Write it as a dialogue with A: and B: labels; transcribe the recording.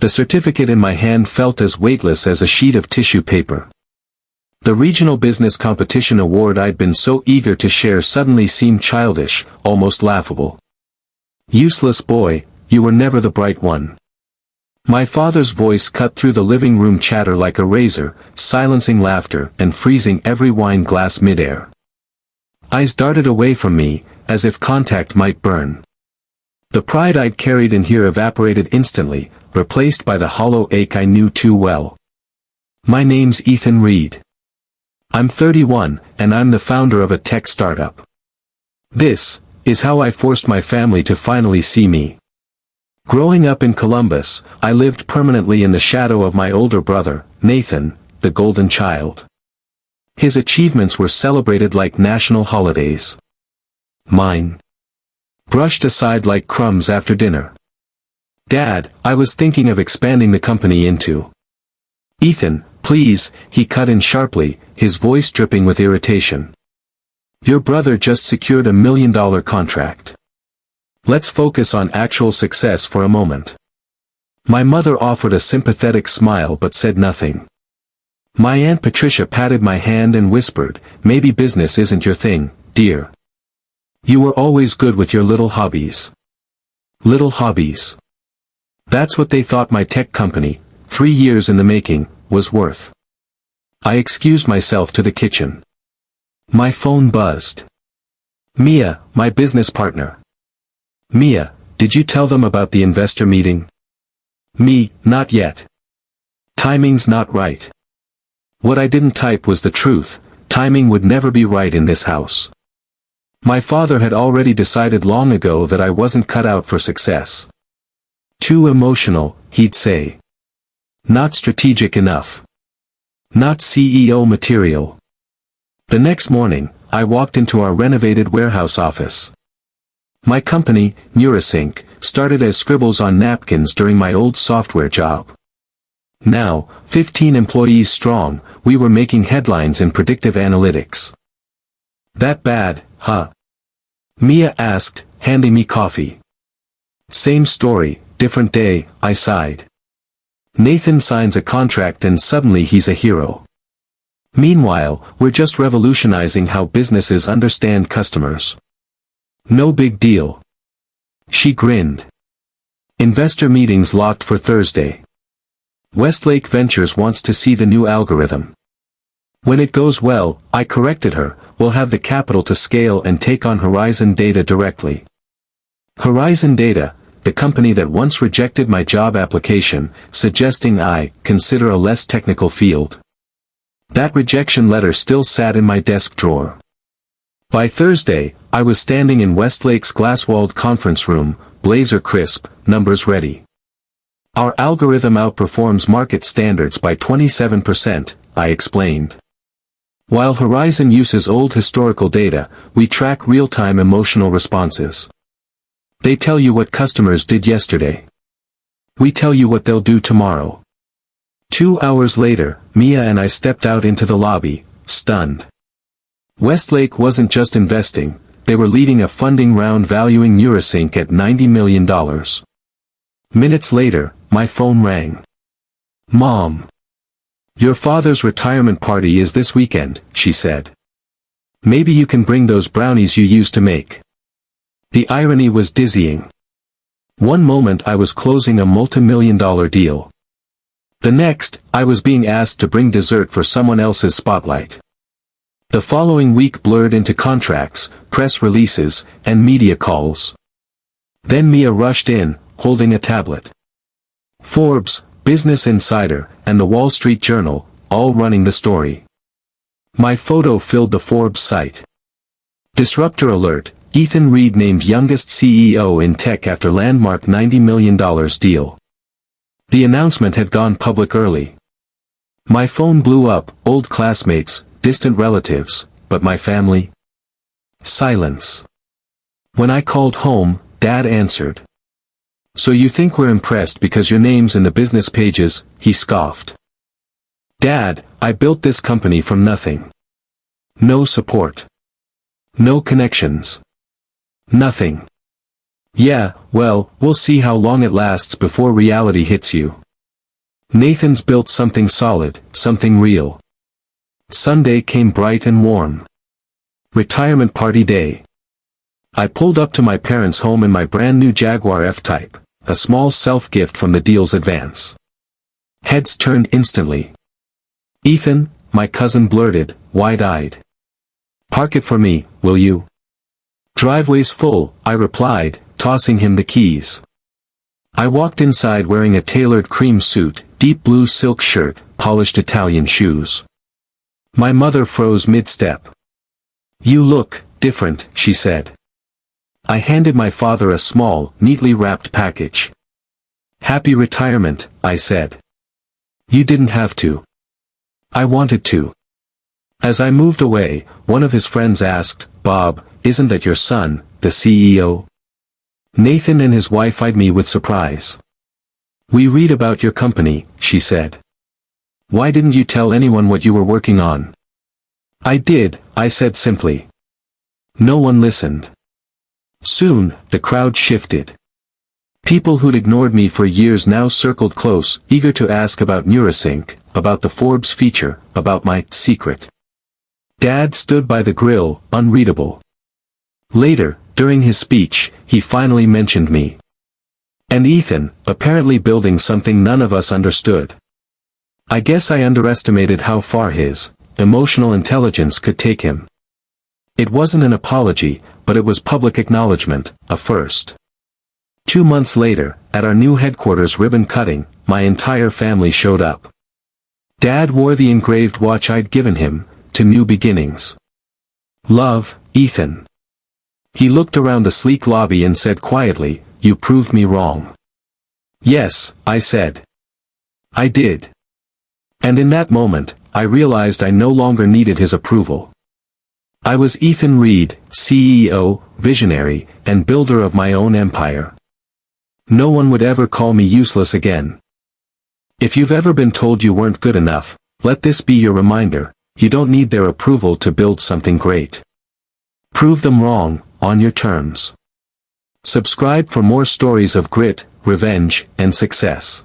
A: The certificate in my hand felt as weightless as a sheet of tissue paper. The regional business competition award I'd been so eager to share suddenly seemed childish, almost laughable. Useless boy, you were never the bright one. My father's voice cut through the living room chatter like a razor, silencing laughter and freezing every wine glass midair. Eyes darted away from me, as if contact might burn. The pride I'd carried in here evaporated instantly, replaced by the hollow ache I knew too well. My name's Ethan Reed. I'm 31, and I'm the founder of a tech startup. This is how I forced my family to finally see me. Growing up in Columbus, I lived permanently in the shadow of my older brother, Nathan, the golden child. His achievements were celebrated like national holidays. Mine brushed aside like crumbs after dinner. Dad, I was thinking of expanding the company into. Ethan, please, he cut in sharply, his voice dripping with irritation. Your brother just secured $1 million contract. Let's focus on actual success for a moment. My mother offered a sympathetic smile but said nothing. My Aunt Patricia patted my hand and whispered, maybe business isn't your thing, dear. You were always good with your little hobbies. Little hobbies. That's what they thought my tech company, 3 years in the making, was worth. I excused myself to the kitchen. My phone buzzed. Mia, my business partner. Mia, did you tell them about the investor meeting? Me, not yet. Timing's not right. What I didn't type was the truth, timing would never be right in this house. My father had already decided long ago that I wasn't cut out for success. Too emotional, he'd say. Not strategic enough. Not CEO material. The next morning, I walked into our renovated warehouse office. My company, Neurosync, started as scribbles on napkins during my old software job. Now, 15 employees strong, we were making headlines in predictive analytics. That bad, huh? Mia asked, handing me coffee. Same story, different day, I sighed. Nathan signs a contract and suddenly he's a hero. Meanwhile, we're just revolutionizing how businesses understand customers. No big deal. She grinned. Investor meetings locked for Thursday. Westlake Ventures wants to see the new algorithm. When it goes well, I corrected her, we'll have the capital to scale and take on Horizon Data directly. Horizon Data, the company that once rejected my job application, suggesting I consider a less technical field. That rejection letter still sat in my desk drawer. By Thursday, I was standing in Westlake's glass-walled conference room, blazer crisp, numbers ready. Our algorithm outperforms market standards by 27%, I explained. While Horizon uses old historical data, we track real-time emotional responses. They tell you what customers did yesterday. We tell you what they'll do tomorrow. 2 hours later, Mia and I stepped out into the lobby, stunned. Westlake wasn't just investing, they were leading a funding round valuing Neurosync at $90 million. Minutes later, my phone rang. Mom. Your father's retirement party is this weekend, she said. Maybe you can bring those brownies you used to make. The irony was dizzying. One moment I was closing a multi-million-dollar deal. The next, I was being asked to bring dessert for someone else's spotlight. The following week blurred into contracts, press releases, and media calls. Then Mia rushed in, holding a tablet. Forbes, Business Insider, and the Wall Street Journal, all running the story. My photo filled the Forbes site. Disruptor alert, Ethan Reed named youngest CEO in tech after landmark $90 million deal. The announcement had gone public early. My phone blew up, old classmates, distant relatives, but my family? Silence. When I called home, Dad answered. So you think we're impressed because your name's in the business pages, he scoffed. Dad, I built this company from nothing. No support. No connections. Nothing. Yeah, well, we'll see how long it lasts before reality hits you. Nathan's built something solid, something real. Sunday came bright and warm. Retirement party day. I pulled up to my parents' home in my brand new Jaguar F-Type, a small self-gift from the deal's advance. Heads turned instantly. "Ethan," my cousin blurted, wide-eyed. "Park it for me, will you?" "Driveway's full," I replied, tossing him the keys. I walked inside wearing a tailored cream suit, deep blue silk shirt, polished Italian shoes. My mother froze mid-step. "You look different," she said. I handed my father a small, neatly wrapped package. "Happy retirement," I said. "You didn't have to." "I wanted to." As I moved away, one of his friends asked, "Bob, isn't that your son, the CEO?" Nathan and his wife eyed me with surprise. "We read about your company," she said. "Why didn't you tell anyone what you were working on?" "I did," I said simply. No one listened. Soon, the crowd shifted. People who'd ignored me for years now circled close, eager to ask about Neurosync, about the Forbes feature, about my secret. Dad stood by the grill, unreadable. Later, during his speech, he finally mentioned me. And Ethan, apparently building something none of us understood. I guess I underestimated how far his emotional intelligence could take him. It wasn't an apology, but it was public acknowledgement, a first. 2 months later, at our new headquarters ribbon cutting, my entire family showed up. Dad wore the engraved watch I'd given him, to new beginnings. "Love, Ethan." He looked around the sleek lobby and said quietly, "You proved me wrong." "Yes," I said. "I did." And in that moment, I realized I no longer needed his approval. I was Ethan Reed, CEO, visionary, and builder of my own empire. No one would ever call me useless again. If you've ever been told you weren't good enough, let this be your reminder: you don't need their approval to build something great. Prove them wrong, on your terms. Subscribe for more stories of grit, revenge, and success.